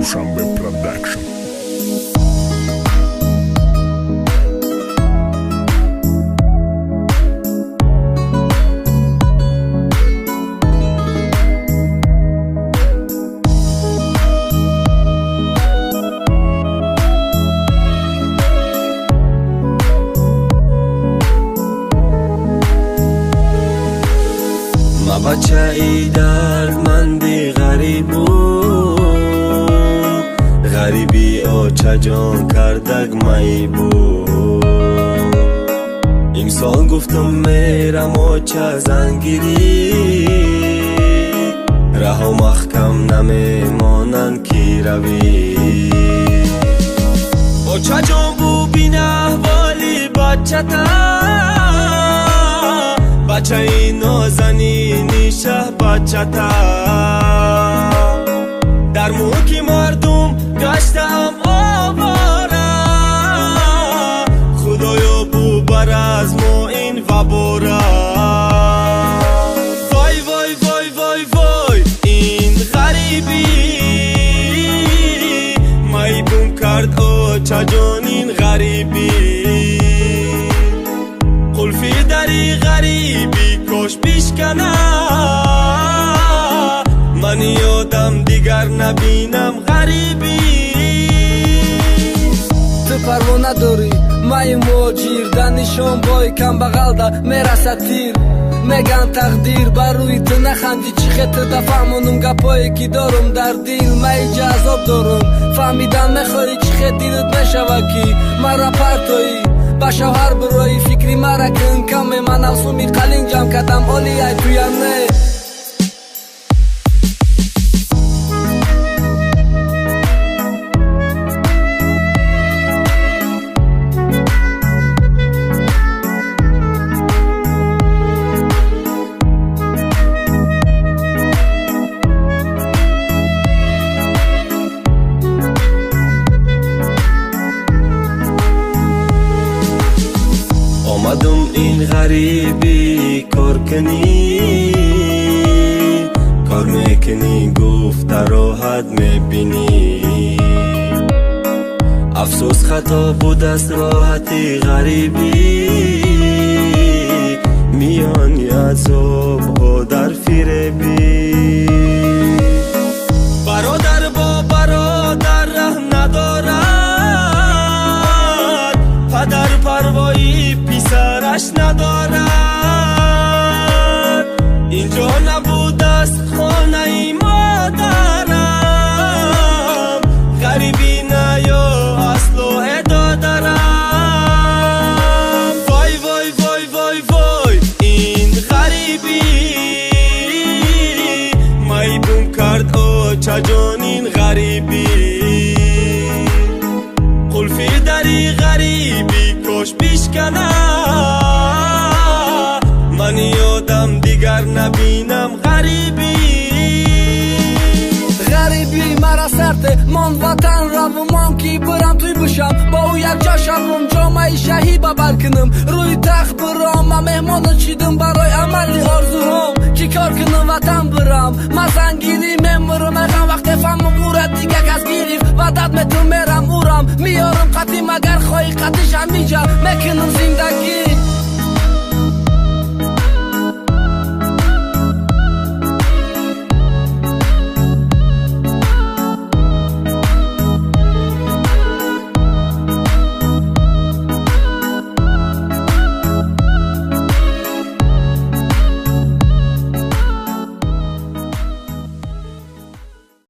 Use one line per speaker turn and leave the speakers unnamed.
Dushanbe Production.
بچه‌ای دردمندی غریبون غریبی آچه جان کردگ می بود امسال گفتم میرم آچه زنگیری رها محکم نمیمانن کی روی آچه جان بو بین احوالی بچه تا بچه ای نازنینی شه بچه تا در موکی مردم گشتم آواره خدایا بو بر از ما این وباره وای وای وای وای وای این غریبی مای بوم کرد آچه جان این غریبی قلفی دری غریبی کاش بیشکنه من یادم دیگر نبینم غریبی
تو پروانه داری مای موجیر در نشان بای کم بغل ده میرسه تیر میگن تقدیر بر روی تو نخندی چی خطر دفعمونم گپایی که دارم در دل مای جذاب دارم فهمیدن میخوری چی خط دیدت میشوه کی مرا پرتایی با شوهر برای فکری مرا کن کمه من افسومی قلین جمع کردم اولی ای تویم نه
آمدم این غریبی کار کنی کار میکنی گفت راحت میبینی افسوس خطا بود از راحتی غریبی میانی عذاب ها در فریبی برادر با برادر رحم ندارد پدر پروایی پیسرش ندارد اینجا نبود است خانه ای مادرم غریبی نه یا اصل و ادا دارم وای وای وای وای وای این غریبی مای بوم کرد آچه جان این غریبی قلفی دری غریبی کاش بیشکنه من یادم دیگر نبینم غریبی
غریبی مرا سرده من وطن را و من کی برم توی بشم با او یک جا شبم جامعه شهی ببر کنم روی تخت برام من مهمان چیدم برای عملی آرزوهم کی کار کنم وطن برم من زنگیری میمرم اگم وقت فهم مورد دیگه کس گیریف وعدت میتون میرم اورم میارم قطی مگر خواهی قطیش همیجا میکنم زندگی